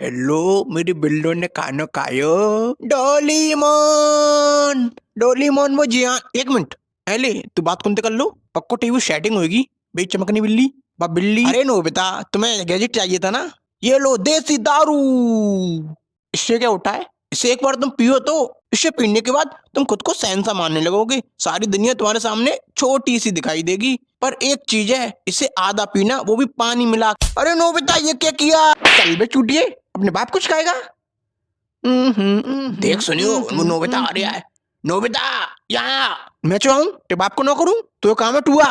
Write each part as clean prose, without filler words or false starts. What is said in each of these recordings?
Hello मेरी बिल्लो ने खाना खायो। डोलीमोन डोलीमोन वो जी हाँ, एक मिनट पहले तू बात कौन कर लो। पक्को टीवी सेटिंग होगी भाई। चमकनी बिल्ली बा बिल्ली। अरे नो बेटा, तुम्हें गैजेट चाहिए था ना, ये लो देसी दारू। इससे क्या होता है, इसे एक बार तुम पियो तो इसे पीने के बाद तुम खुद को शहंशाह मानने लगोगे। सारी दुनिया तुम्हारे सामने छोटी सी दिखाई देगी। पर एक चीज है, इसे आधा पीना, वो भी पानी मिला। अरे नो बेटा, ये क्या किया। चल बे चूटिए, अपने बाप कुछ खाएगा। देख सुनियो, वो नोबिता आ रहा है। नोबिता यहाँ मैं चाहूं ते बाप को ना करूं तो काम है टुआ।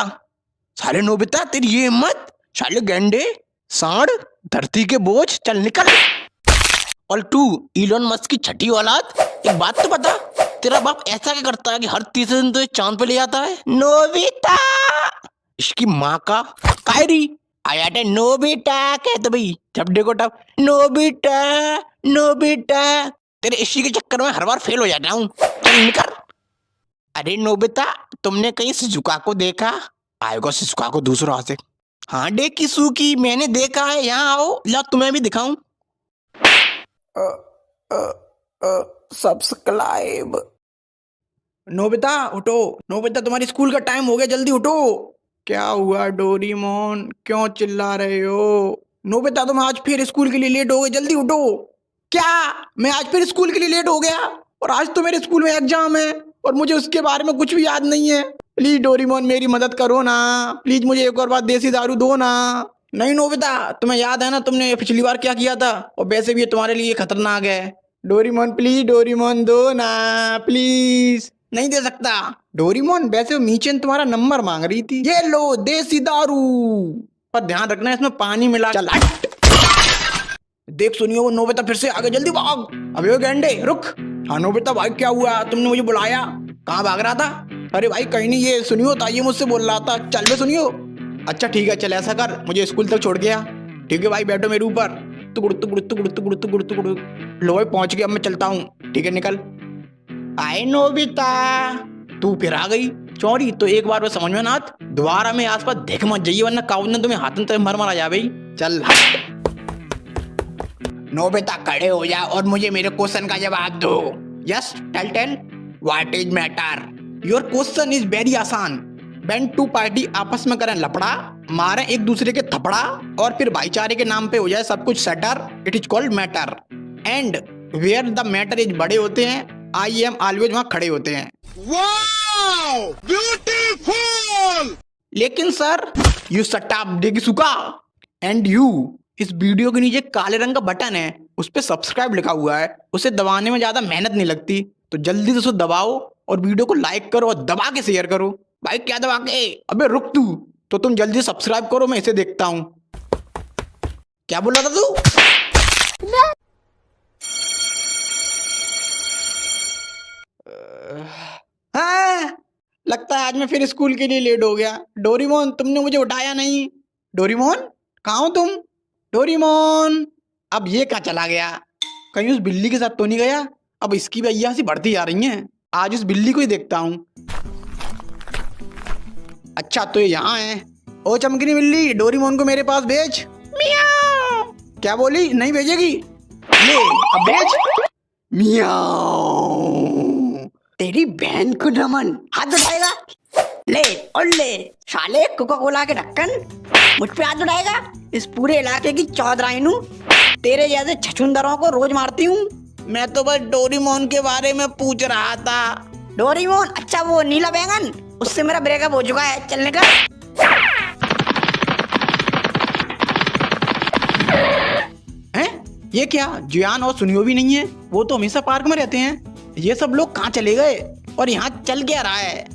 साले नोबिता, तेरी ये हिम्मत। साले गेंडे सांड धरती के बोझ, चल निकल। और तू इलोन मस्क की छठी औलाद, एक बात तो बता, तेरा बाप ऐसा क्या करता है कि हर तीसरे दिन तो चांद पे ले जाता है। नोबिता इसकी माँ का कायरी आया था। नोबिता कहते भाई, जब देखो तब नोबिता नोबिता। तेरे इसी के चक्कर में हर बार फेल हो जाता हूँ। चल निकल। अरे नोबिता, तुमने कहीं शिजुका को देखा? आएगा शिजुका को दूसरा से। हाँ देखी सुकी, मैंने देखा है। यहाँ आओ, ला तुम्हें भी दिखाऊं। सब्सक्राइब। नोबिता उठो, नोबिता तुम्हारी स्कूल का टाइम हो गया, जल्दी उठो। क्या हुआ डोरीमोन, क्यों चिल्ला रहे हो? नोबिता तुम आज फिर स्कूल के लिए लेट हो गए, जल्दी उठो। क्या मैं आज फिर स्कूल के लिए लेट हो गया? और आज तो मेरे स्कूल में एग्जाम है और मुझे उसके बारे में कुछ भी याद नहीं है। प्लीज डोरीमोन मेरी मदद करो ना, प्लीज मुझे एक और बार देसी दारू दो ना। नहीं नोबिता, तुम्हें याद है ना तुमने पिछली बार क्या किया था, और वैसे भी ये तुम्हारे लिए खतरनाक है। डोरीमोन प्लीज, डोरीमोन दो ना प्लीज। नहीं दे सकता डोरीमोन, वैसे वो मीचेन तुम्हारा नंबर मांग रही थी। ये लो देसी दारू, पर ध्यान रखना इसमें पानी मिला। चल हट। देख सुनियो, वो नोबिता फिर से आगे, जल्दी भाग। अबे ओ गेंडे रुक। हाँ नोबिता भाई, क्या हुआ, तुमने मुझे बुलाया? कहाँ भाग रहा था? अरे भाई कहीं नहीं, ये सुनियो था, ये मुझसे बोल रहा था। चल बे सुनियो। अच्छा ठीक है, चल ऐसा कर, मुझे स्कूल तक छोड़ गया। ठीक है भाई, बैठो मेरे ऊपर। तुगुड़ तुगुड़ तुगुड़ तुगुड़ तुगुड़ तुगुड़। लो भाई पहुंच गया, अब मैं चलता हूँ। ठीक है निकल। आए नोबिता, तू फिर आ गई चौरी। तो एक बार वो समझ में ना आत, दोबारा में आसपास देख मत जाइए, वरना काऊ ने तुम्हें हाथ में मर आ जा भाई। चल हट। नोबिता खड़े हो जा और मुझे मेरे क्वेश्चन का जवाब दो। Yes tell what is matter. Your question is very आसान। व्हेन टू पार्टी आपस में करें लफड़ा, मारे एक दूसरे के थपड़ा, और फिर भाईचारे के नाम पे हो जाए सब कुछ सेटर, it is called matter. And where the matter is बड़े होते हैं, आई एम ऑलवेज वहां खड़े होते हैं। Wow beautiful. लेकिन सर यू शट अप डेगसुका। एंड यू, इस वीडियो के नीचे काले रंग का बटन है, उस पे सब्सक्राइब लिखा हुआ है, उसे दबाने में ज्यादा मेहनत नहीं लगती, तो जल्दी से उसे दबाओ और वीडियो को लाइक करो और दबा के शेयर करो। भाई क्या दबा के? अबे रुक तू, तो तुम जल्दी सब्सक्राइब करो, मैं इसे देखता हूं। क्या बोल रहा था तू? हाँ, लगता है आज मैं फिर स्कूल के लिए लेट हो गया। डोरीमोन तुमने मुझे उठाया नहीं। डोरीमोन कहाँ हो तुम? डोरीमोन अब ये कहाँ चला गया? कहीं उस बिल्ली के साथ तो नहीं गया? अब इसकी भी अय्यासी बढ़ती जा रही है। आज उस बिल्ली को ही देखता हूँ। अच्छा तो ये यहाँ है। ओ चमकनी बिल्ली, डोरीमोन को मेरे पास भेज। मियाओ। क्या बोली? नहीं भेजेगी? ले अब भेज। मियाओ। तेरी बहन को नमन। हाथ उठाएगा? ले और ले साले कोका कोला के ढक्कन, मुझ पे हाथ उठाएगा? इस पूरे इलाके की चौधराइन हूँ, तेरे जैसे छछुंदरों को रोज मारती हूँ। मैं तो बस डोरीमोन के बारे में पूछ रहा था। डोरीमोन? अच्छा वो नीला बैंगन, उससे मेरा ब्रेकअप हो चुका है, चलने का। हैं? ये क्या जियान और सुनियो भी नहीं है? वो तो हमेशा पार्क में रहते हैं। ये सब लोग कहाँ चले गए और यहाँ चल क्या रहा है?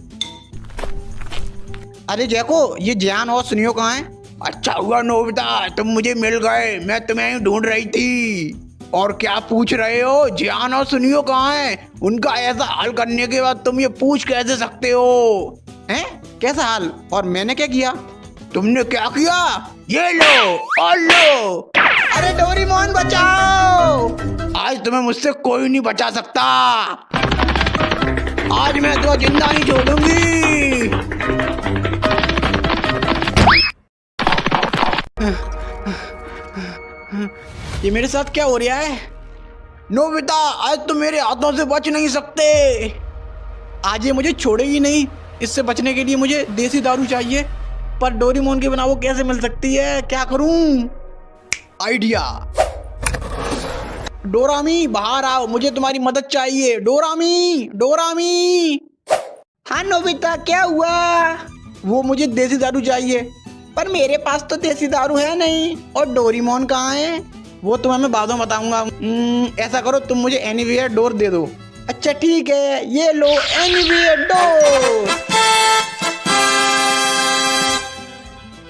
अरे जैको, ये जियान और सुनियो कहाँ हैं? अच्छा हुआ नोबिता तुम मुझे मिल गए, मैं तुम्हें ढूंढ रही थी। और क्या पूछ रहे हो, जियान और सुनियो कहाँ हैं? उनका ऐसा हाल करने के बाद तुम ये पूछ कैसे सकते हो? हैं? कैसा हाल? और मैंने क्या किया? तुमने क्या किया? ये लो और लो। अरे डोरीमोन बचाओ, आज तुम्हें मुझसे कोई नहीं बचा सकता। आज मैं तो जिंदा नहीं छोड़ूंगी। ये मेरे साथ क्या हो रहा है? नोबिता, आज तो मेरे हाथों से बच नहीं सकते। आज ये मुझे छोड़ेगी नहीं। इससे बचने के लिए मुझे देसी दारू चाहिए, पर डोरेमोन के बिना वो कैसे मिल सकती है? क्या करूं? आइडिया। डोरामी बाहर आओ, मुझे तुम्हारी मदद चाहिए। डोरामी, डोरामी। हाँ नोबिता, क्या हुआ? वो मुझे देसी दारू चाहिए, पर मेरे पास तो देसी दारू है नहीं। और डोरेमोन कहाँ है? वो तुम्हें मैं बाद में बताऊंगा। ऐसा करो, तुम मुझे एनीवेयर डोर दे दो। अच्छा ठीक है, ये लो एनीवेयर डोर।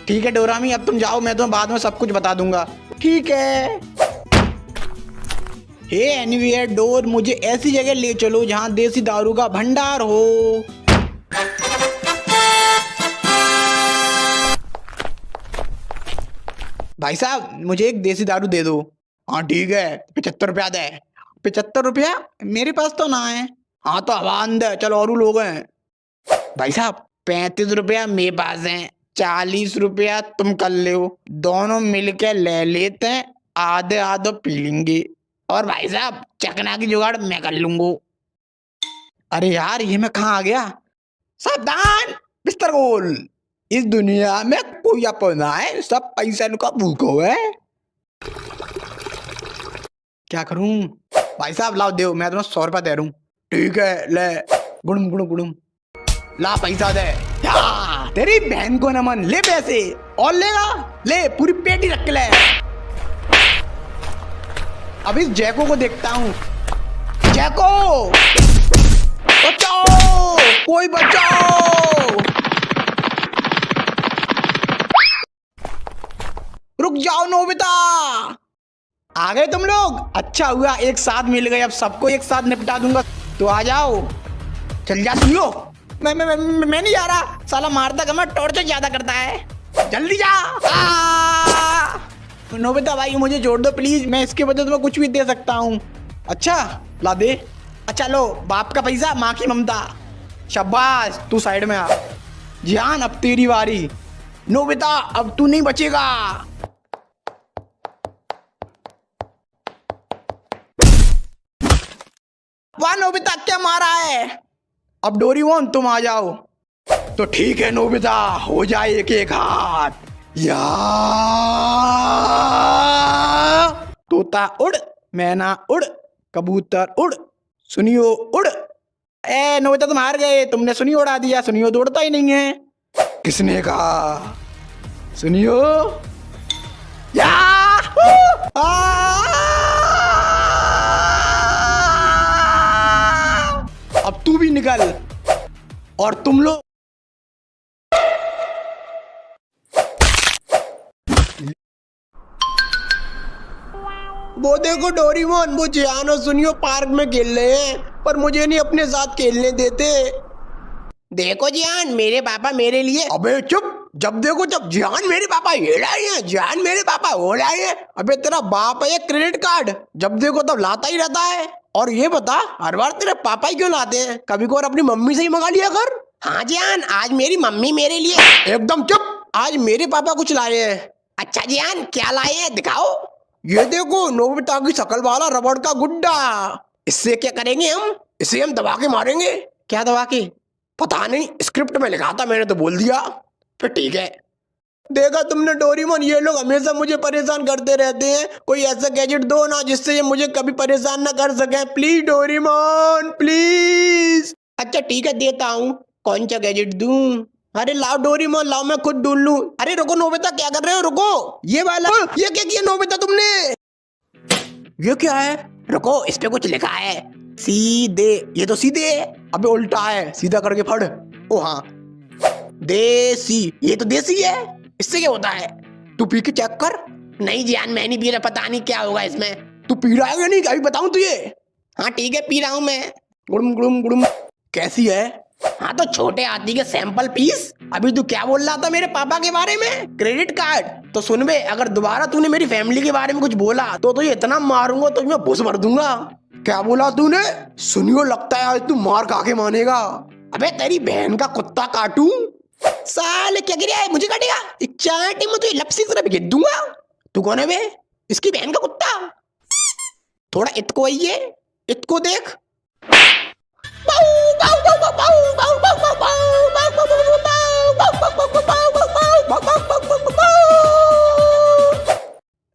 ठीक है डोरामी, अब तुम जाओ, मैं तुम्हें बाद में सब कुछ बता दूंगा। ठीक है। हे एनीवेयर डोर, मुझे ऐसी जगह ले चलो जहां देसी दारू का भंडार हो। भाई साहब, मुझे एक देसी दारू दे दो। हाँ ठीक है, 75 रुपया दे। 75 रुपया? मेरे पास तो ना है। हाँ तो हवा अंदर, चलो और लोग हैं। भाई साहब, 35 रुपया मेरे पास है, 40 रुपया तुम कर ले हो, दोनों मिलके ले लेते हैं, आधे आधे पी लेंगे। और भाई साहब, चकना की जुगाड़ मैं कर लूंगा। अरे यार, ये मैं कहाँ आ गया? सावधान, बिस्तर गोल। इस दुनिया में कोई अपना है, सब पैसा का भूखो है। क्या करूं? भाई साहब लाओ, दो, मैं तुम्हें 100 रुपया दे रहा हूं। ठीक है, ले। गुड़म गुड़म गुड़म। ला पैसा दे। तेरी बहन को नमन, ले पैसे। और लेगा? ले, पूरी पेटी रख के ले। अब इस जैको को देखता हूँ। जैको, बचाओ, कोई बचाओ। रुक जाओ नोबिता। आ गए तुम लोग? अच्छा हुआ एक साथ मिल गए, अब सबको एक साथ निपटा दूंगा। तो आ जाओ। चल जा सुनियो। मैं नहीं जा रहा। साला मारता कम है, टॉर्चर ज्यादा करता है। जल्दी जा। नोबिता भाई, मुझे छोड़ दो प्लीज, मैं इसके बदले तुम्हें कुछ भी दे सकता हूँ। अच्छा ला दे। अच्छा लो, बाप का पैसा, माँ की ममता। शाबाश, तू साइड में आ। जियान, अब तेरी बारी। नोबिता, अब तू नहीं बचेगा। वाह नोबिता, क्या मारा है? अब डोरेमोन तुम आ जाओ। तो ठीक है नोबिता, हो जाए एक एक हाथ। या तोता उड़, मैना उड़, कबूतर उड़, सुनियो उड़। ए नोबिता, तुम हार गए, तुमने सुनियो उड़ा दिया। सुनियो तो उड़ता ही नहीं है। किसने कहा? सुनियो। या अब तू भी निकल। और तुम लोग वो देखो डोरेमोन, वो जियान और सुनियो पार्क में खेल रहे हैं, पर मुझे नहीं अपने साथ खेलने देते। देखो जियान, मेरे पापा मेरे लिए। अबे चुप, जब देखो जब जियान मेरे पापा ये लाए हैं, जियान मेरे पापा वो लाए हैं। अबे तेरा बाप है क्रेडिट कार्ड, जब देखो तब लाता ही रहता है। और ये बता, हर बार तेरे पापा ही क्यों लाते हैं? कभी को अपनी मम्मी से ही मंगा लिया कर। हाँ जियान, आज मेरी मम्मी मेरे लिए। एकदम चुप, आज मेरे पापा कुछ लाए हैं। अच्छा जियान, क्या लाए हैं, दिखाओ। ये देखो, नोबिता की शकल वाला रबड़ का गुड्डा। इससे क्या करेंगे हम? इसे हम दबा के मारेंगे। क्या दबा के? पता नहीं, स्क्रिप्ट में लिखा था, मैंने तो बोल दिया। फिर ठीक है। देखा तुमने डोरेमोन, ये लोग हमेशा मुझे परेशान करते रहते हैं। कोई ऐसा गैजेट दो ना जिससे ये मुझे कभी परेशान ना कर सके। Please Doraemon, please. अच्छा ठीक है, देता हूँ। कौन सा गैजेट दूं? अरे लाओ डोरेमोन, लाओ, मैं खुद ढूंढ लूं। अरे रुको नोबिता, क्या कर रहे हो? रुको, ये वाला। ये क्या किया नोबिता तुमने? ये क्या है? रुको, इस पे कुछ लिखा है, सीधे। ये तो सीधे है। अबे उल्टा है, सीधा करके फड़। ओ हाँ, देसी। ये तो देसी है, इससे क्या होता है? तू पी के चेक कर। नहीं जियान, मैं नहीं पी रहा, पता नहीं क्या होगा इसमें। तू पी रहा है या नहीं, अभी बताऊं तुझे? हाँ ठीक है, पी रहा हूँ मैं। गुड़म गुड़म गुड़म। कैसी है? हाँ तो छोटे हाथी के सैंपल पीस। अभी तू क्या बोल रहा था मेरे पापा के बारे में? Credit card. तो सुन बे, अगर दोबारा तूने मेरी फैमिली के बारे में कुछ बोला तो तुझे इतना मारूंगा तो मैं भूस भर दूंगा। क्या बोला तूने? सुनियो, लगता है आज तू मार खा के मानेगा। अबे तेरी बहन का कुत्ता काटूं? साले क्या गिरा है, मुझे काटेगा? चाटे में तो लपसी तरह भेज दूंगा। तू कौन है बे? इसकी बहन का कुत्ता। थोड़ा इतको आइए, इतको देख।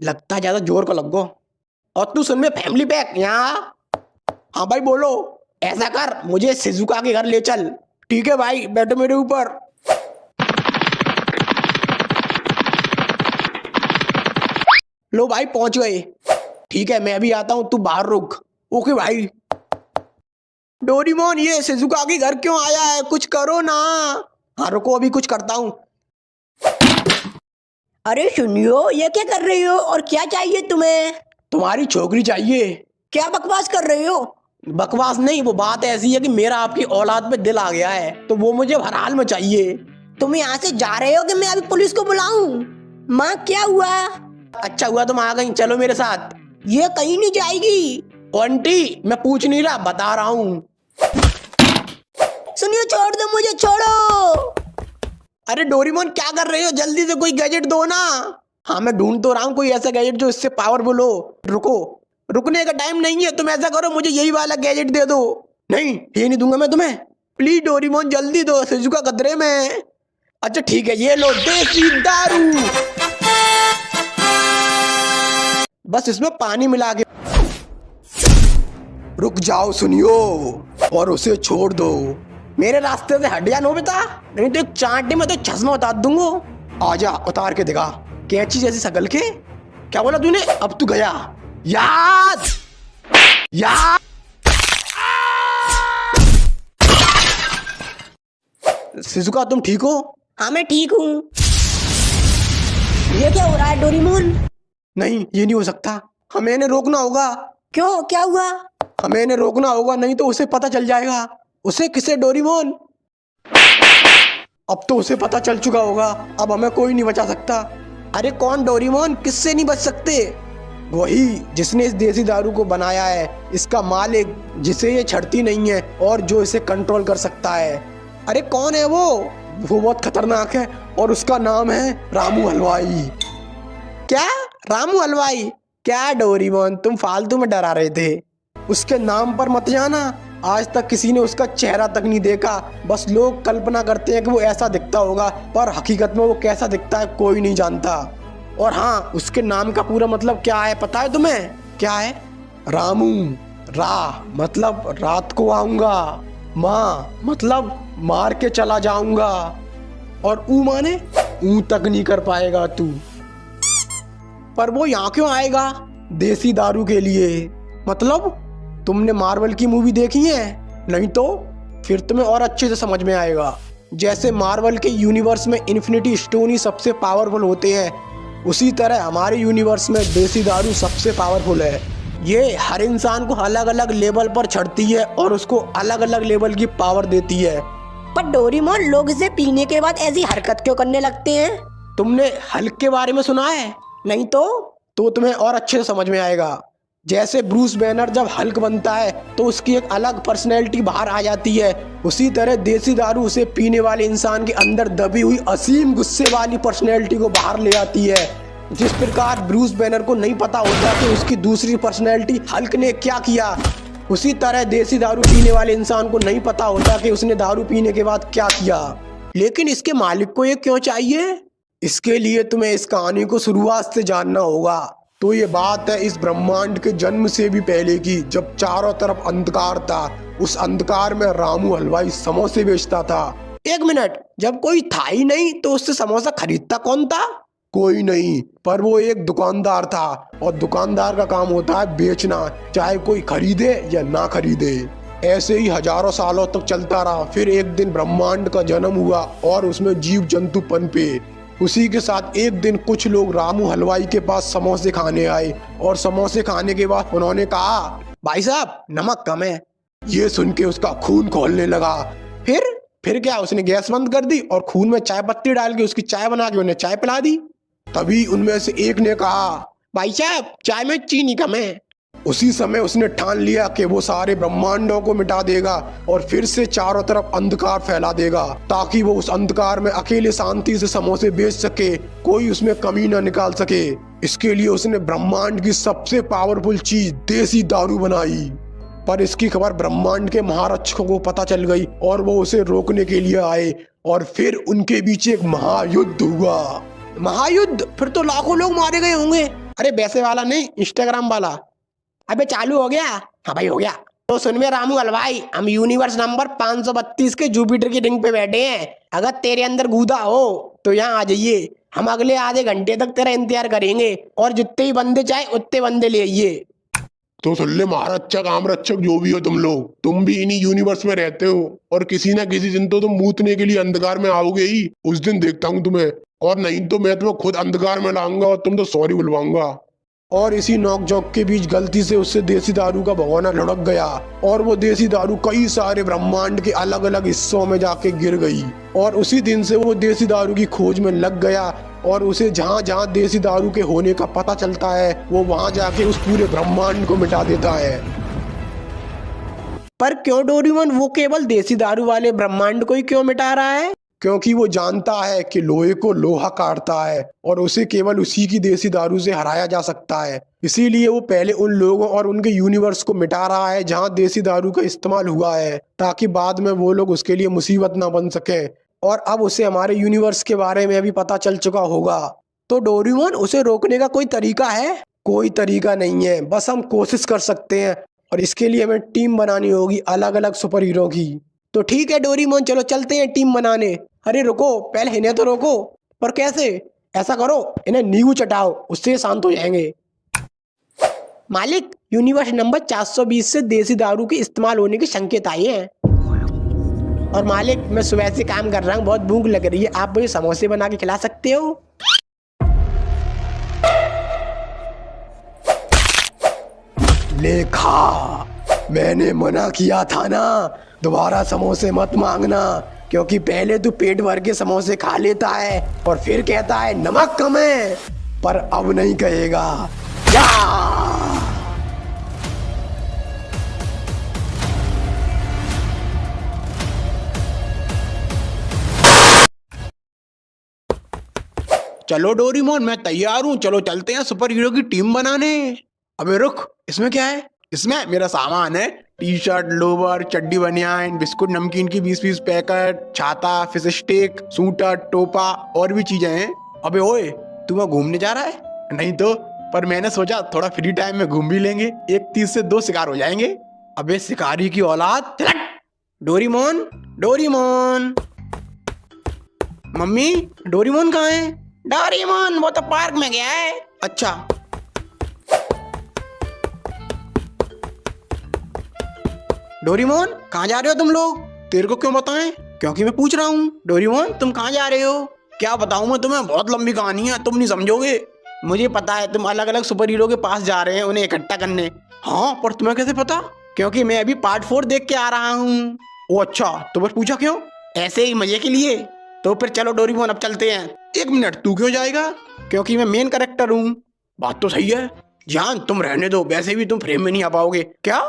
लगता है ज्यादा जोर को लग गो। और तू सुन में फैमिली पैक यहाँ। हाँ भाई बोलो। ऐसा कर, मुझे शिजुका के घर ले चल। ठीक है भाई, बैठो मेरे ऊपर। लो भाई पहुंच गए। ठीक है मैं अभी आता हूं, तू बाहर रुक। ओके भाई। डोरेमोन ये शिजुका के घर क्यों आया है, कुछ करो ना। हाँ रुको, अभी कुछ करता हूँ। अरे सुनियो, ये क्या कर रही हो और क्या चाहिए तुम्हें? तुम्हारी छोकरी चाहिए। क्या बकवास कर रही हो? बकवास नहीं, वो बात ऐसी है कि मेरा आपकी औलाद पे दिल आ गया है, तो वो मुझे हर हाल में चाहिए। तुम यहाँ से जा रहे हो कि मैं अभी पुलिस को बुलाऊं? माँ क्या हुआ? अच्छा हुआ तुम आ गई, चलो मेरे साथ। ये कहीं नहीं जाएगी। आंटी मैं पूछ नहीं रहा, बता रहा हूँ। सुनियो छोड़ दो मुझे, छोड़ो। अरे डोरेमोन क्या कर रहे हो, जल्दी से कोई गैजेट दो ना। हाँ मैं ढूंढ तो रहा हूँ कोई ऐसा गैजेट जो इससे पावरफुल हो। रुको, रुकने का टाइम नहीं है, तुम ऐसा करो मुझे यही वाला गैजेट दे दो। नहीं ये नहीं दूंगा मैं तुम्हें, प्लीज डोरेमोन जल्दी दो, शिजुका खतरे में। अच्छा ठीक है, ये लो देसी दारू। बस इसमें पानी मिला के। रुक जाओ सुनियो, और उसे छोड़ दो। मेरे रास्ते से हट जा नोबिता, नहीं तो एक चांटे में तो चश्मा उतार दूंगा। आजा उतार के दिखा, कैंची जैसी शकल के। क्या बोला तूने, अब तू गया। याद याद। शिजुका तुम ठीक हो? हाँ मैं ठीक हूँ। ये क्या हो रहा है डोरेमोन? नहीं ये नहीं हो सकता, हमें इन्हें रोकना होगा। क्यों, क्या हुआ? हमें इन्हें रोकना होगा, नहीं तो उसे पता चल जाएगा। उसे किसे डोरेमोन? अब तो उसे पता चल चुका होगा, अब हमें कोई नहीं बचा सकता। अरे कौन डोरेमोन, किससे नहीं बच सकते? वही जिसने इस देसी दारू को बनाया है, इसका मालिक जिसे ये छड़ती नहीं है और जो इसे कंट्रोल कर सकता है। अरे कौन है वो बहुत खतरनाक है और उसका नाम है रामू हलवाई। क्या रामू हलवाई? क्या डोरेमोन तुम फालतू में डरा रहे थे, उसके नाम पर मत जाना। आज तक किसी ने उसका चेहरा तक नहीं देखा, बस लोग कल्पना करते हैं कि वो ऐसा दिखता होगा, पर हकीकत में वो कैसा दिखता है कोई नहीं जानता। और हाँ, उसके नाम का पूरा मतलब क्या है पता है तुम्हें? क्या है? रामू। रा मतलब रात को आऊंगा, माँ मतलब मार के चला जाऊंगा, और ऊ माने ऊ तक नहीं कर पाएगा तू। पर वो यहाँ क्यों आएगा? देसी दारू के लिए। मतलब तुमने मार्वल की मूवी देखी है? नहीं तो फिर तुम्हें और अच्छे से समझ में आएगा। जैसे मार्वल के यूनिवर्स में इन्फिनिटी स्टोन ही सबसे पावरफुल होते हैं, उसी तरह हमारे यूनिवर्स में देसी दारू सबसे पावरफुल है। ये हर इंसान को अलग अलग लेवल पर चढ़ती है और उसको अलग अलग लेवल की पावर देती है। पर डोरेमोन लोग इसे पीने के बाद ऐसी हरकत क्यों करने लगते हैं? तुमने हल्क के बारे में सुना है? नहीं तो तुम्हें और अच्छे से समझ में आएगा। जैसे ब्रूस बैनर जब हल्क बनता है तो उसकी एक अलग पर्सनैलिटी बाहर आ जाती है, उसी तरह देसी दारू उसे पीने वाले इंसान के अंदर दबी हुई असीम गुस्से वाली पर्सनैलिटी को बाहर ले आती है। जिस प्रकार ब्रूस बैनर को नहीं पता होता कि उसकी दूसरी पर्सनैलिटी हल्क ने क्या किया, उसी तरह देसी दारू पीने वाले इंसान को नहीं पता होता कि उसने दारू पीने के बाद क्या किया। लेकिन इसके मालिक को ये क्यों चाहिए? इसके लिए तुम्हें इस कहानी को शुरुआत से जानना होगा। तो ये बात है इस ब्रह्मांड के जन्म से भी पहले की, जब चारों तरफ अंधकार था। उस अंधकार में रामू हलवाई समोसे बेचता था। एक मिनट, जब कोई था ही नहीं तो उससे समोसा खरीदता कौन था? कोई नहीं, पर वो एक दुकानदार था, और दुकानदार का काम होता है बेचना, चाहे कोई खरीदे या ना खरीदे। ऐसे ही हजारों सालों तक चलता रहा। फिर एक दिन ब्रह्मांड का जन्म हुआ और उसमें जीव जंतु पनपे। उसी के साथ एक दिन कुछ लोग रामू हलवाई के पास समोसे खाने आए, और समोसे खाने के बाद उन्होंने कहा, भाई साहब नमक कम है। ये सुन के उसका खून खौलने लगा। फिर क्या, उसने गैस बंद कर दी और खून में चाय पत्ती डाल के उसकी चाय बना के उन्हें चाय पिला दी। तभी उनमें से एक ने कहा, भाई साहब चाय में चीनी कम है। उसी समय उसने ठान लिया कि वो सारे ब्रह्मांडों को मिटा देगा और फिर से चारों तरफ अंधकार फैला देगा, ताकि वो उस अंधकार में अकेले शांति से समोसे बेच सके, कोई उसमें कमी न निकाल सके। इसके लिए उसने ब्रह्मांड की सबसे पावरफुल चीज देसी दारू बनाई। पर इसकी खबर ब्रह्मांड के महारक्षकों को पता चल गई और वो उसे रोकने के लिए आए और फिर उनके बीच एक महायुद्ध हुआ। महायुद्ध? फिर तो लाखों लोग मारे गए होंगे। अरे वैसे वाला नहीं, इंस्टाग्राम वाला। अबे चालू हो गया? हाँ भाई हो गया। तो सुन में रामू हलवाई, हम यूनिवर्स नंबर 532 के जुपिटर की रिंग पे बैठे हैं। अगर तेरे अंदर गूदा हो तो यहाँ आ जाइए। हम अगले आधे घंटे तक तेरा इंतजार करेंगे और जितने ही बंदे चाहे उतने बंदे ले आइए। तो सुन ले महारक्षक आमरक्षक जो भी हो तुम लोग, तुम भी इन्हीं यूनिवर्स में रहते हो और किसी ना किसी दिन तो तुम मूतने के लिए अंधकार में आओगे ही। उस दिन देखता हूँ तुम्हें, और नहीं तो मैं तुम्हें खुद अंधकार में लाऊंगा और तुम तो सॉरी बुलवाऊंगा। और इसी नोक झोंक के बीच गलती से उससे देसी दारू का भगोना लुढ़क गया और वो देसी दारू कई सारे ब्रह्मांड के अलग अलग हिस्सों में जाके गिर गई। और उसी दिन से वो देसी दारू की खोज में लग गया और उसे जहाँ जहाँ देसी दारू के होने का पता चलता है वो वहाँ जाके उस पूरे ब्रह्मांड को मिटा देता है। पर क्यों डोरेमोन, वो केवल देसी दारू वाले ब्रह्मांड को ही क्यों मिटा रहा है? क्योंकि वो जानता है कि लोहे को लोहा काटता है और उसे केवल उसी की देसी दारू से हराया जा सकता है। इसीलिए वो पहले उन लोगों और उनके यूनिवर्स को मिटा रहा है जहाँ देसी दारू का इस्तेमाल हुआ है, ताकि बाद में वो लोग उसके लिए मुसीबत ना बन सके। और अब उसे हमारे यूनिवर्स के बारे में भी पता चल चुका होगा। तो डोरेमोन, उसे रोकने का कोई तरीका है? कोई तरीका नहीं है, बस हम कोशिश कर सकते हैं और इसके लिए हमें टीम बनानी होगी अलग अलग सुपर हीरो की। तो ठीक है डोरेमोन, चलो चलते हैं टीम बनाने। अरे रुको, पहले इन्हें तो रोको। पर कैसे? ऐसा करो, इन्हें नींबू चटाओ, उससे शांत हो जाएंगे। मालिक, यूनिवर्स नंबर 420 से देसी दारू के इस्तेमाल होने के संकेत आए हैं। और मालिक, मैं सुबह से काम कर रहा हूँ, बहुत भूख लग रही है, आप मुझे समोसे बना के खिला सकते हो? लेखा, मैंने मना किया था ना, दोबारा समोसे मत मांगना, क्योंकि पहले तू पेट भर के समोसे खा लेता है और फिर कहता है नमक कम है, पर अब नहीं कहेगा। या! चलो डोरेमोन, मैं तैयार हूँ, चलो चलते हैं सुपर हीरो की टीम बनाने। अबे रुक, इसमें क्या है? इसमें मेरा सामान है, टी शर्ट, लोवर, चड्डी, बनियान, बिस्कुट, नमकीन की 20-20 पैकेट, छाता, फिश स्टिक, सूटर, टोपा और भी चीजें हैं। अबे ओए, तू वहाँ घूमने जा रहा है? नहीं तो, पर मैंने सोचा थोड़ा फ्री टाइम में घूम भी लेंगे, एक तीर से 2 शिकार हो जाएंगे। अबे शिकारी की औलाद, डोरेमोन, डोरेमोन, मम्मी, डोरेमोन कहाँ है? डोरेमोन वो तो पार्क में गया है। अच्छा, डोरेमोन कहाँ जा रहे हो तुम लोग? तेरे को क्यों बताएं? क्योंकि मैं पूछ रहा हूँ। डोरेमोन तुम कहाँ जा रहे हो? क्या बताऊँ मैं तुम्हें, बहुत लंबी कहानी है, तुम नहीं समझोगे। मुझे पता है तुम अलग अलग सुपर हीरो के पास जा रहे हैं उन्हें इकट्ठा करने। हाँ, पर तुम्हें कैसे पता? क्योंकि मैं अभी पार्ट 4 देख के आ रहा हूँ। ओ अच्छा, तो बस पूछा क्यों? ऐसे ही मजे के लिए। तो फिर चलो डोरेमोन, अब चलते हैं। 1 मिनट, तू क्यों जाएगा? क्योंकि मैं मेन कैरेक्टर हूँ। बात तो सही है जान, तुम रहने दो, वैसे भी तुम फ्रेम में नहीं आ पाओगे। क्या?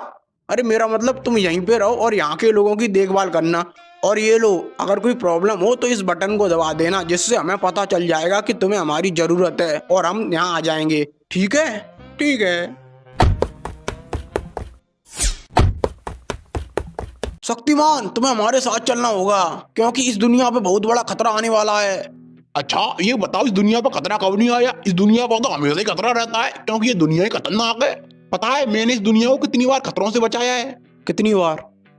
अरे मेरा मतलब तुम यहीं पे रहो और यहाँ के लोगों की देखभाल करना। और ये लो, अगर कोई प्रॉब्लम हो तो इस बटन को दबा देना, जिससे हमें पता चल जाएगा कि तुम्हें हमारी जरूरत है और हम यहाँ आ जाएंगे। ठीक है? ठीक है। शक्तिमान, तुम्हें हमारे साथ चलना होगा, क्योंकि इस दुनिया पे बहुत बड़ा खतरा आने वाला है। अच्छा ये बताओ, इस दुनिया पर खतरा कब नहीं आया? इस दुनिया पर तो हमेशा ही खतरा रहता है, क्योंकि ये दुनिया ही खतरनाक है। पता है मैंने इस दुनिया को कितनी बार खतरों से बचाया है? कितनी बार?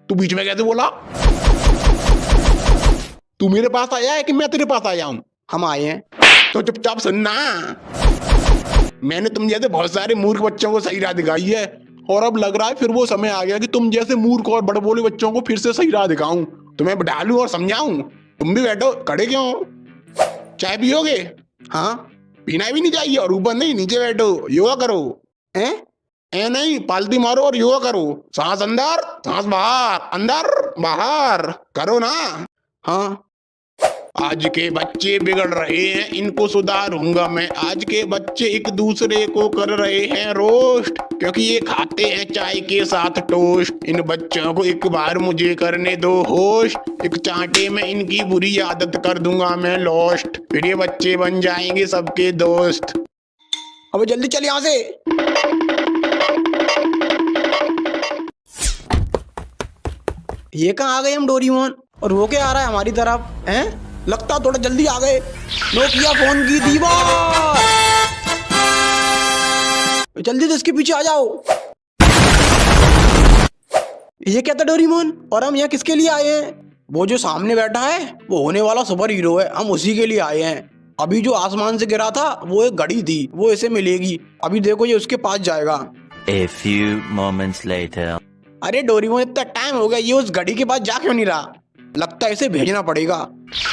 तू बीच में कैसे बोला? तू मेरे पास आया है कि मैं तेरे पास आया हूँ? हम आए हैं। तो चुपचाप सुनना, मैंने तुम जैसे बहुत सारे मूर्ख बच्चों को सही राह दिखाई है, और अब लग रहा है फिर वो समय आ गया कि तुम जैसे मूर्ख और बड़बोले बच्चों को फिर से सही राह दिखाऊं, तुम्हें डालूं और समझाऊं। तुम भी बैठो, खड़े क्यों? चाय पियोगे? हाँ। पीना भी नहीं चाहिए, और ऊपर नहीं, नीचे बैठो, योगा करो। ए नहीं, पालती मारो और योगा करो। सांस अंदर, सांस बाहर, अंदर बाहर करो ना। हाँ। आज के बच्चे बिगड़ रहे हैं, इनको सुधारूंगा मैं। आज के बच्चे एक दूसरे को कर रहे हैं रोस्ट, क्योंकि ये खाते हैं चाय के साथ टोस्ट। इन बच्चों को एक बार मुझे करने दो होस्ट, एक चांटे में इनकी बुरी आदत कर दूंगा मैं लॉस्ट, फिर ये बच्चे बन जाएंगे सबके दोस्त। अब जल्दी चल यहाँ से। ये कहाँ आ गए हम डोरीमोन, और वो क्या आ रहा है हमारी तरफ हैं? लगता थोड़ा जल्दी आ गए। नोकिया फोन की दीवार, जल्दी से इसके पीछे आ जाओ। ये क्या था डोरीमोन, और हम यहाँ किसके लिए आए हैं? वो जो सामने बैठा है वो होने वाला सुपर हीरो है, हम उसी के लिए आए हैं। अभी जो आसमान से गिरा था वो एक घड़ी थी, वो इसे मिलेगी। अभी देखो ये उसके पास जाएगा। A few moments later. अरे डोरीमोन इतना टाइम हो गया, ये उस घड़ी के पास जा क्यों नहीं रहा? लगता है इसे भेजना पड़ेगा।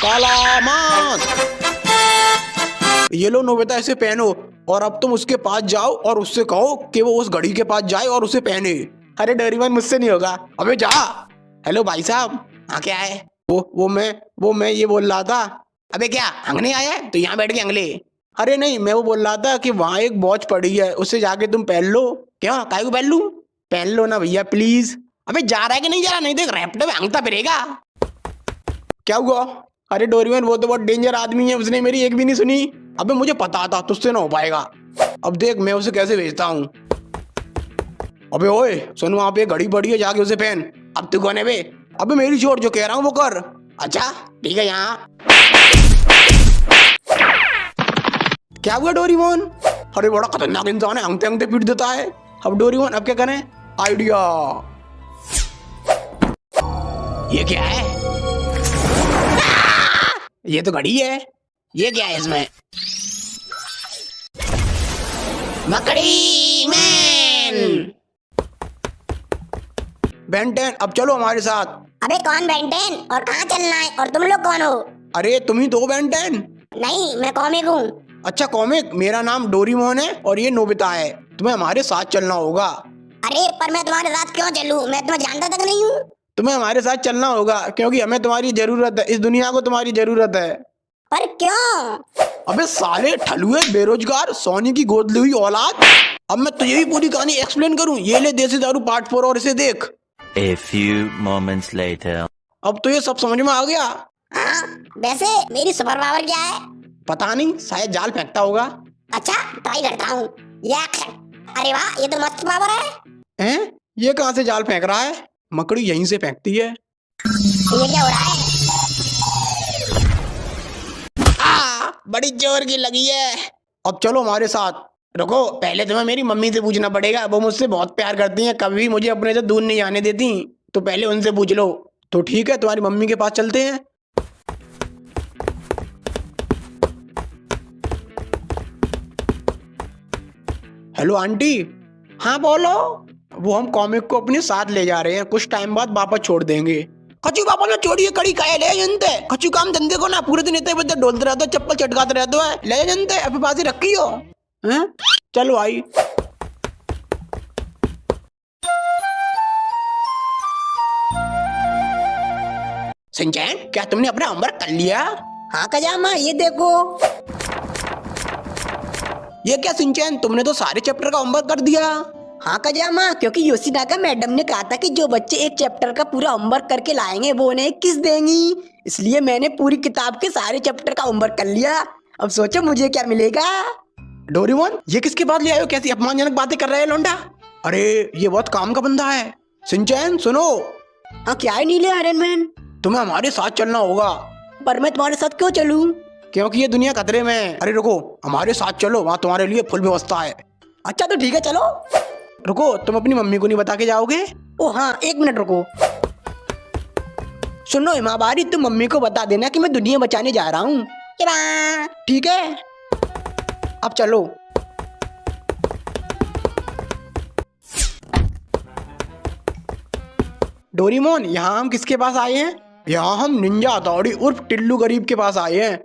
काला मास्क, ये लो नोबिता, इसे पहनो और अब तुम उसके पास जाओ और उससे कहो कि वो उस घड़ी के पास जाए और उसे पहने। अरे डोरेमोन मुझसे नहीं होगा। अबे जा। हेलो भाई साहब। हाँ क्या है? वो मैं ये बोल रहा था। अबे क्या अंगने आया है तो यहाँ बैठ के अंगले? अरे नहीं, मैं वो बोल रहा था कि वहाँ एक वॉच पड़ी है, उससे जाके तुम पहन लो। क्यों, काहे को पहन लूं? पहन लो ना भैया प्लीज। अबे जा रहा है कि नहीं जा रहा? नहीं देख रैप्टो में अंगता फिरेगा। क्या हुआ? अरे डोरीमोन वो तो बहुत डेंजर आदमी है, उसने मेरी एक भी नहीं सुनी। अबे मुझे पता था तुझसे ना हो पाएगा। अब देख मैं उसे कैसे भेजता हूँ। अबे ओए सुन, वहाँ पे घड़ी पड़ी है, जाके उसे पहन। अब तू कौन है बे? अबे मेरी चोट, जो कह रहा हूँ वो कर। अच्छा ठीक है। यहाँ क्या हुआ डोरीमोन? अरे बड़ा खतरनाक इंसान है, अंगते अंगते पीट देता है। अब डोरीमोन अब क्या करें? आइडिया। ये क्या है? ये तो घड़ी है। ये क्या है इसमें? मकड़ी मैन। बेन 10 अब चलो हमारे साथ। अबे कौन बेंटेन और कहाँ चलना है और तुम लोग कौन हो? अरे तुम ही तो बेन 10। नहीं मैं कॉमिक हूँ। अच्छा कॉमिक, मेरा नाम डोरीमोन है और ये नोबिता है। तुम्हें हमारे साथ चलना होगा। अरे पर मैं तुम्हारे साथ क्यों चलूँ? मैं तुम्हें जानता तक नहीं हूँ। तुम्हें हमारे साथ चलना होगा क्योंकि हमें तुम्हारी जरूरत है, इस दुनिया को तुम्हारी जरूरत है। पर क्यों? अबे साले ठलुए बेरोजगार सोनी की गोद ली हुई औलाद। अब मैं तुझे भी पूरी कहानी एक्सप्लेन करूं। ये ले देसी दारू पार्ट 4 और इसे देख। A few moments later. अब तो ये सब समझ में आ गया। हाँ वैसे मेरी सुपर पावर क्या है? पता नहीं, शायद जाल फेंकता होगा। अच्छा ट्राई करता हूँ। अरे वाह, ये तो मस्त पावर है। हैं? ये कहाँ से जाल फेंक रहा है? मकड़ी यहीं से फेंकती है। ये क्या हो रहा है? बड़ी जोर की लगी है। अब चलो हमारे साथ। रुको, पहले तुम्हें मेरी मम्मी से पूछना पड़ेगा। वो मुझसे बहुत प्यार करती हैं, कभी मुझे अपने से दूर नहीं जाने देती। तो पहले उनसे पूछ लो। तो ठीक है, तुम्हारी मम्मी के पास चलते हैं। Hello aunty. हाँ बोलो। वो हम कॉमिक को अपने साथ ले जा रहे हैं, कुछ टाइम बाद वापस छोड़ देंगे। कचू पापा ने छोड़िए कड़ी काहे ले जनते। कचू काम धंधे को ना पूरे दिन इतने बदे डोलते रहते हो, चप्पल चटकाते रहते हो। ले जनते अपने पास ही रखी हो। हैं? चलो आई। सिंचैन, क्या तुमने अपना होमवर्क कर लिया? हाँ कजामा, ये देखो। ये क्या सिंचैन, तुमने तो सारे चैप्टर का होमवर्क कर दिया। हाँ कजामा, क्योंकि योशिनाका मैडम ने कहा था कि जो बच्चे एक चैप्टर का पूरा होमवर्क करके लाएंगे वो उन्हें किस देंगी, इसलिए मैंने पूरी किताब के सारे चैप्टर का होमवर्क कर लिया। अब सोचो मुझे क्या मिलेगा। डोरीमोन, ये किसके पास ले आए हो? कैसी अपमानजनक बातें कर रहे हैं लोंडा। अरे ये बहुत काम का बंदा है। सिंचैन सुनो। हाँ क्या है नीले आयरन मैन? तुम्हें हमारे साथ चलना होगा। पर मैं तुम्हारे साथ क्यों चलूं? क्योंकि ये दुनिया खतरे में है। अरे रुको, हमारे साथ चलो, वहाँ तुम्हारे लिए फुल व्यवस्था है। अच्छा तो ठीक है चलो। रुको, तुम अपनी मम्मी को नहीं बता के जाओगे? ओ हाँ, एक मिनट रुको। सुनो हिमाबारी, तुम मम्मी को बता देना कि मैं दुनिया बचाने जा रहा हूँ। ठीक है, अब चलो। डोरीमोन, यहाँ हम किसके पास आए हैं? यहाँ हम निंजा हथौड़ी उर्फ टिल्लू गरीब के पास आए हैं।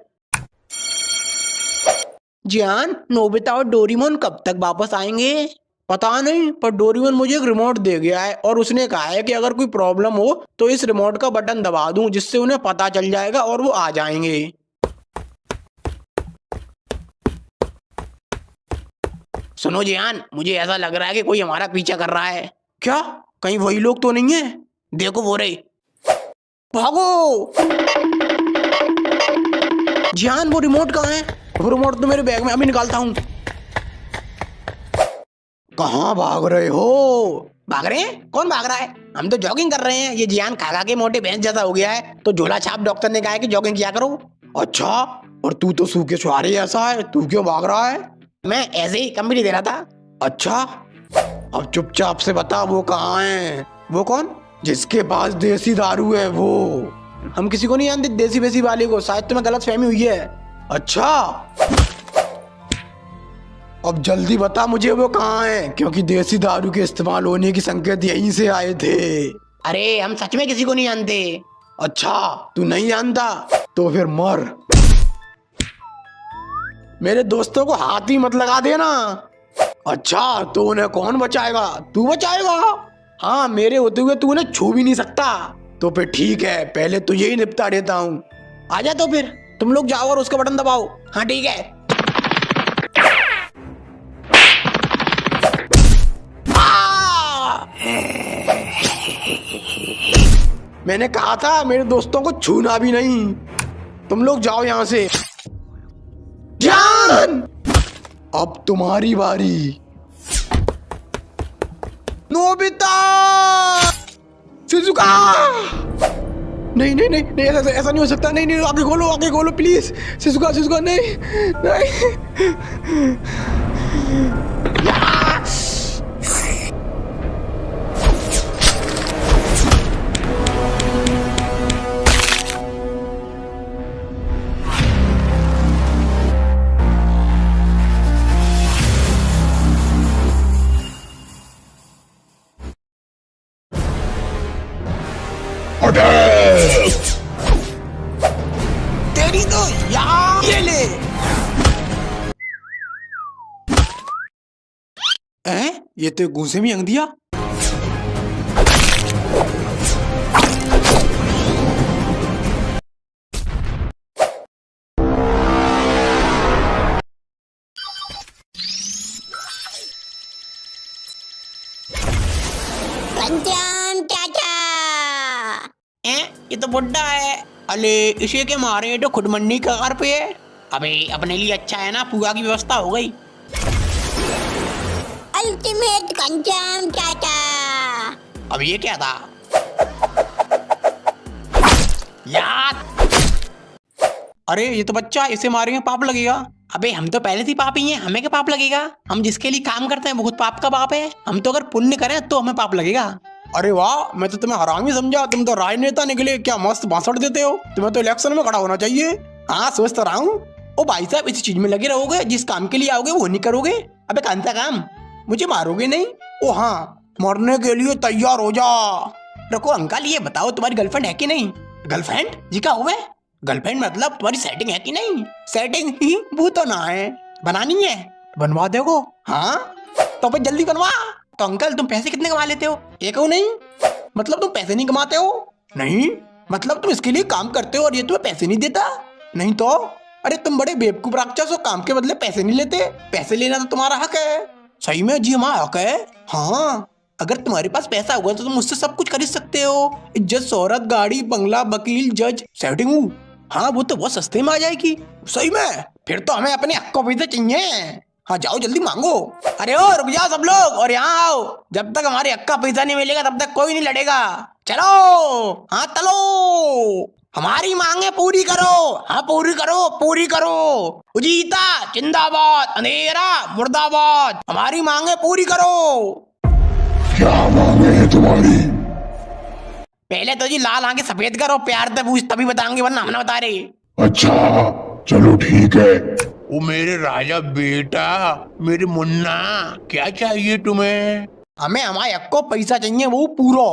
जियान, नोबिता और डोरीमोन कब तक वापस आएंगे? पता नहीं, पर डोरीमोन मुझे एक रिमोट दे गया है और उसने कहा है कि अगर कोई प्रॉब्लम हो तो इस रिमोट का बटन दबा दूं, जिससे उन्हें पता चल जाएगा और वो आ जाएंगे। सुनो जियान, मुझे ऐसा लग रहा है कि कोई हमारा पीछा कर रहा है। क्या? कहीं वही लोग तो नहीं है? देखो वो रहे। भागो। जियान, वो रिमोट कहाँ है? वो रिमोट तो मेरे बैग में, अभी निकालता हूँ। कहाँ भाग रहे हो? भाग रहे हैं? कौन भाग रहा है? हम तो जॉगिंग कर रहे हैं। ये जियान खा खा के मोटे भैंस जैसा हो गया है, तो झोला छाप डॉक्टर ने कहा है कि जॉगिंग किया करो। अच्छा, और तू तो सूखे छुहारे ऐसा है, तू क्यों भाग रहा है? मैं ऐसे ही कंपनी दे रहा था। अच्छा, अब चुपचाप से बता वो कहाँ है? वो कौन? जिसके पास देसी दारू है वो। हम किसी को नहीं जानते देसी वेसी वाले को, शायद तुम्हें गलत फहमी हुई है। अच्छा, अब जल्दी बता मुझे वो कहाँ है, क्योंकि देसी दारू के इस्तेमाल होने की संकेत यहीं से आए थे। अरे हम सच में किसी को नहीं जानते। अच्छा, तू नहीं जानता तो फिर मर। मेरे दोस्तों को हाथ ही मत लगा देना। अच्छा, तो उन्हें कौन बचाएगा? तू बचाएगा? हाँ, मेरे होते हुए तू उन्हें छू भी नहीं सकता। तो फिर ठीक है, पहले तो यही निपटा देता हूँ। आजा तो फिर तुम लोग जाओ और उसका बटन दबाओ। हाँ ठीक है। मैंने कहा था मेरे दोस्तों को छूना भी नहीं। तुम लोग जाओ यहाँ से। जान, अब तुम्हारी बारी। Nobita, Shizuka. नहीं नहीं नहीं नहीं, ऐसा नहीं हो सकता। नहीं नहीं, आगे खोलो प्लीज। शिजुका शिजुका, नहीं नहीं। तेरी तो यार ये ले। ये तो घूसे में अंग दिया। पंचाम चाचा। ये तो बुड्ढा है। अले इसे के मारे तो खुद मंडी कगार पे है। अबे अपने लिए अच्छा है ना, पूजा की व्यवस्था हो गई। अल्टीमेट पंचाम चाचा। अब ये क्या था यार? अरे ये तो बच्चा, इसे मारेंगे पाप लगेगा। अबे हम तो पहले से ही पापी हैं, हमें क्या पाप लगेगा? हम जिसके लिए काम करते हैं वो खुद पाप का बाप है। हम तो अगर पुण्य करें तो हमें पाप लगेगा। अरे वाह, मैं तो तुम्हें हरामी समझा, तुम तो राजनेता निकले। क्या मस्त भाषण देते हो। तुम्हें तो इलेक्शन में खड़ा होना चाहिए। हाँ सोच तो रहा हूँ। ओ भाई साहब, इसी चीज में लगे रहोगे, जिस काम के लिए आओगे वो नहीं करोगे। अबे कौन सा काम? मुझे मारोगे नहीं? ओ हाँ, मरने के लिए तैयार हो जा। रुको अंकल, ये बताओ तुम्हारी गर्लफ्रेंड है कि नहीं? गर्लफ्रेंड जी का हुआ? गर्लफ्रेंड मतलब तुम्हारी सेटिंग है कि नहीं? सेटिंग ही वो तो ना है। बनानी है? बनवा देगो? हाँ तो फिर जल्दी बनवा। तो अंकल तुम पैसे कितने कमा लेते हो? एक हो नहीं? मतलब तुम पैसे नहीं कमाते हो? नहीं। मतलब तुम इसके लिए काम करते हो और ये तुम्हें पैसे नहीं देता? नहीं तो? अरे तुम बड़े बेवकूफ राक्षस हो, काम के बदले पैसे नहीं लेते। पैसे लेना तो तुम्हारा हक है। सही में जी, हमारा हक है। हाँ, अगर तुम्हारे पास पैसा होगा तो तुम मुझसे सब कुछ खरीद सकते हो। इज्जत, शोहरत, गाड़ी, बंगला, वकील, जज, सेटिंग हूँ। हाँ वो तो बहुत सस्ते में आ जाएगी। सही में? फिर तो हमें अपने हक को पैसे चाहिए। हाँ जाओ जल्दी मांगो। अरे ओ रुक जाओ सब लोग और यहाँ आओ। जब तक हमारे हक का पैसा नहीं मिलेगा तब तक कोई नहीं लड़ेगा। चलो हाँ चलो, हमारी मांगे पूरी करो। हाँ पूरी करो, पूरी करो। उजीता जिंदाबाद, अंधेरा मुर्दाबाद। हमारी मांगे पूरी करो। क्या मांगे है तुम्हारी? पहले तो जी लाल आंखें सफेद करो, प्यार से पूछ तभी बताएंगे, वरना हम ना बता रहे। अच्छा चलो ठीक है। ओ मेरे राजा बेटा, मेरे मुन्ना, क्या चाहिए तुम्हें? हमें हमारे हक को पैसा चाहिए, वो पूरा।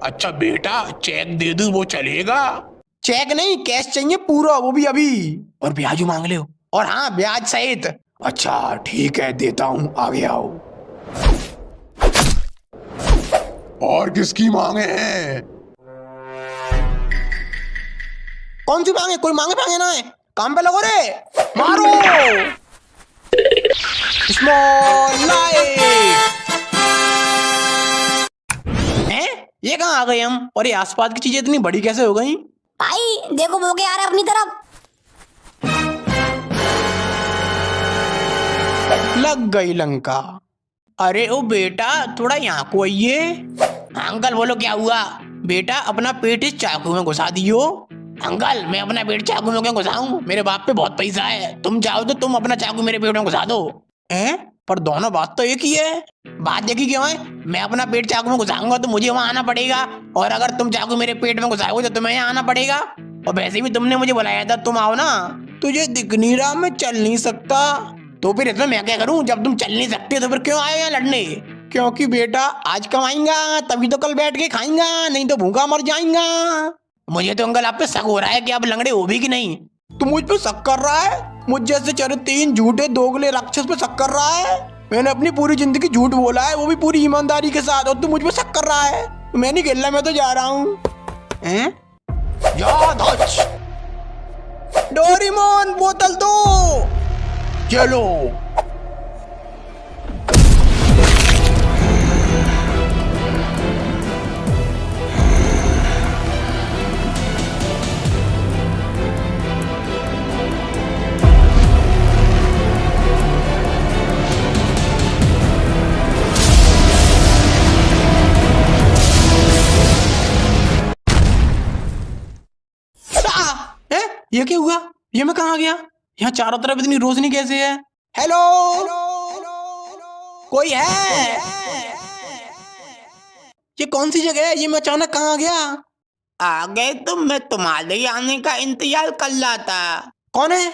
अच्छा बेटा, चेक दे दूं वो चलेगा? चेक नहीं, कैश चाहिए पूरा, वो भी अभी। और ब्याज मांग ले। और हाँ ब्याज सहित। अच्छा ठीक है, देता हूँ, आगे आओ। और किसकी मांगे हैं? कौन सी मांगे? कोई मांगे मांगे ना है। काम पे लगो रे, मारो। Small light. हैं? ये कहाँ आ गए हम? और ये आसपास की चीजें इतनी बड़ी कैसे हो गई? भाई देखो वो क्या आ रहा है अपनी तरफ। लग गई लंका। अरे ओ बेटा, थोड़ा यहाँ को आइए। अंकल बोलो क्या हुआ? बेटा अपना पेट इस चाकू में घुसा दियो। अंकल मैं अपना पेट चाकू में क्यों घुसाऊं? मेरे बाप पे बहुत पैसा है, तुम चाहो तो तुम अपना चाकू मेरे पेट में घुसा दो। हैं? पर दोनों बात तो एक ही है। बात देखी क्यों है? मैं अपना पेट चाकू में घुसाऊंगा तो मुझे वहां आना पड़ेगा, और अगर तुम चाकू मेरे पेट में घुसाओगे तो तुम्हें यहाँ आना पड़ेगा। और वैसे भी तुमने मुझे बुलाया था, तुम आओ ना। तुझे दिख नहीं रहा मैं चल नहीं सकता? तो फिर इसमें मैं क्या करूं? जब तुम चल नहीं सकते तो फिर क्यों आए यहाँ लड़ने? क्योंकि बेटा आज कमाएंगा तभी तो कल बैठ के खाएंगा, नहीं तो भूखा मर जाएंगा। मुझे तो अंकल आप पे शक हो रहा है कि आप लंगड़े हो भी कि नहीं। तू मुझ पे शक कर रहा है? मुझ जैसे चरित्रहीन झूठे दोगले राक्षस पे शक कर रहा है? मैंने अपनी पूरी जिंदगी झूठ बोला है, वो भी पूरी ईमानदारी के साथ, और तू मुझ पे शक कर रहा है? मैं नहीं खेलना, मैं तो जा रहा हूँ। डोरेमोन बोतल दो। चलो। ये क्या हुआ? ये मैं कहाँ गया? यहाँ चारों तरफ इतनी रोशनी कैसे है? हेलो, कोई है? ये कौन सी जगह है? ये मैं अचानक कहाँ गया? आ गए तुम? मैं तुम्हारे आने का इंतजार कर रहा था। कौन है?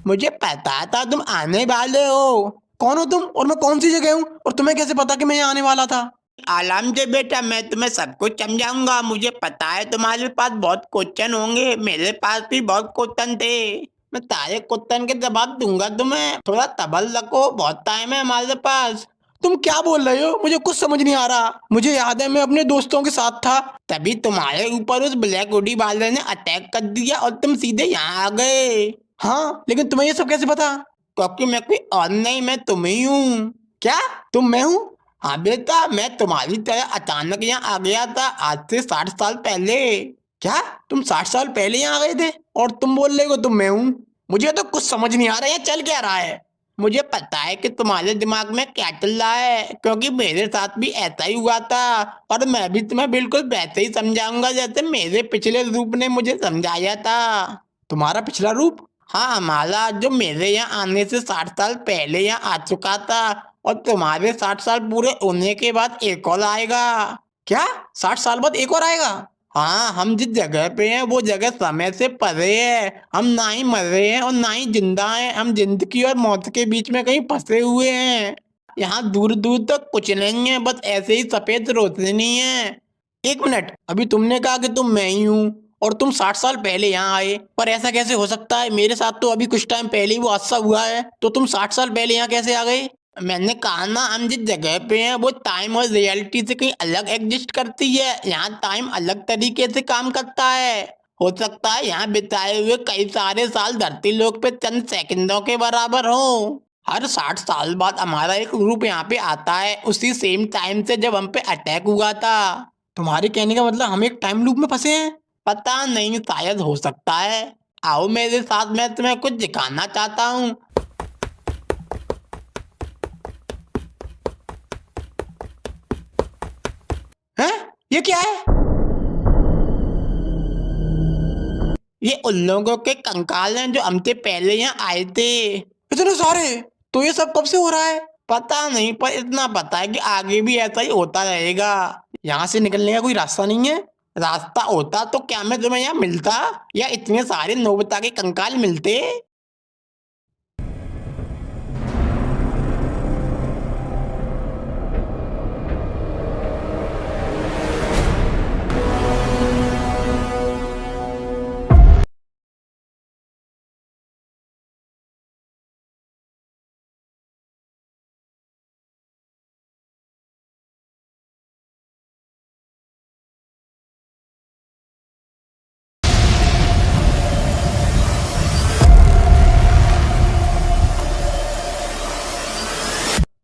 मुझे पता था तुम आने वाले हो। कौन हो तुम, और मैं कौन सी जगह हूँ, और तुम्हें कैसे पता कि मैं यहाँ आने वाला था? आराम से बेटा, मैं तुम्हें सब कुछ समझाऊंगा। मुझे पता है तुम्हारे पास बहुत क्वेश्चन होंगे, मेरे पास भी बहुत क्वेश्चन थे। मैं सारे क्वेश्चन के जवाब दूंगा तुम्हें, थोड़ा सब्र रखो, बहुत टाइम है हमारे पास। तुम क्या बोल रहे हो? मुझे कुछ समझ नहीं आ रहा। मुझे याद है मैं अपने दोस्तों के साथ था, तभी तुम्हारे ऊपर उस ब्लैक हुडी वाले ने अटैक कर दिया और तुम सीधे यहाँ आ गए। हाँ, लेकिन तुम्हें ये सब कैसे पता? क्योंकि मैं कोई और नहीं, मैं तुम ही हूँ। क्या तुम मैं हूँ? हाँ बेटा, मैं तुम्हारी तरह अचानक यहाँ आ गया था आज से 60 साल पहले। क्या तुम 60 साल पहले यहाँ आ गए थे, और तुम बोल रहे हो तुम मैं हूँ? मुझे तो कुछ समझ नहीं आ रहा है चल क्या रहा है। मुझे पता है कि तुम्हारे दिमाग में क्या चल रहा है, क्योंकि मेरे साथ भी ऐसा ही हुआ था, और मैं भी तुम्हें बिल्कुल वैसे ही समझाऊंगा जैसे मेरे पिछले रूप ने मुझे समझाया था। तुम्हारा पिछला रूप? हाँ, हमारा, जो मेरे यहाँ आने से 60 साल पहले यहाँ आ चुका था, और तुम्हारे 60 साल पूरे होने के बाद एक और आएगा। क्या 60 साल बाद एक और आएगा? हाँ, हम जिस जगह पे हैं वो जगह समय से परे है। हम ना ही मर रहे हैं और ना ही जिंदा हैं, हम जिंदगी और मौत के बीच में कहीं फंसे हुए हैं। यहाँ दूर दूर तक कुछ नहीं है, बस ऐसे ही सफेद रोशनी है। एक मिनट, अभी तुमने कहा कि तुम मैं ही हूँ और तुम 60 साल पहले यहाँ आए, पर ऐसा कैसे हो सकता है? मेरे साथ तो अभी कुछ टाइम पहले ही वो हादसा हुआ है, तो तुम 60 साल पहले यहाँ कैसे आ गए? मैंने कहा ना, हम जिस जगह पे हैं वो टाइम और रियलिटी से कहीं अलग एग्जिस्ट करती है। यहाँ टाइम अलग तरीके से काम करता है। हो सकता है यहाँ बिताए हुए कई सारे साल धरती लोक पे चंद सेकंडों के बराबर हो। हर 60 साल बाद हमारा एक ग्रुप यहाँ पे आता है, उसी सेम टाइम से जब हम पे अटैक हुआ था। तुम्हारे कहने का मतलब हम एक टाइम लूप में फंसे हैं? पता नहीं, शायद हो सकता है। आओ मेरे साथ, मैं तुम्हें कुछ दिखाना चाहता हूँ। हैं? ये क्या है? ये उन लोगों के कंकाल हैं जो हमसे पहले यहाँ आए थे। इतने सारे? तो ये सब कब से हो रहा है? पता नहीं, पर इतना पता है कि आगे भी ऐसा ही होता रहेगा। यहाँ से निकलने का कोई रास्ता नहीं है? रास्ता होता तो क्या मैं तुम्हें यहाँ मिलता, या इतने सारे नोबिता के कंकाल मिलते?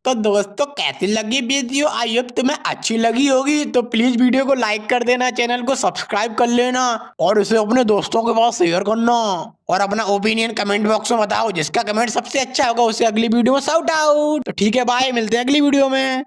तो दोस्तों कैसी लगी वीडियो, आई होप तुम्हें अच्छी लगी होगी। तो प्लीज वीडियो को लाइक कर देना, चैनल को सब्सक्राइब कर लेना और इसे अपने दोस्तों के पास शेयर करना और अपना ओपिनियन कमेंट बॉक्स में बताओ। जिसका कमेंट सबसे अच्छा होगा उसे अगली वीडियो में शाउट आउट। तो ठीक है, बाय, मिलते हैं अगली वीडियो में।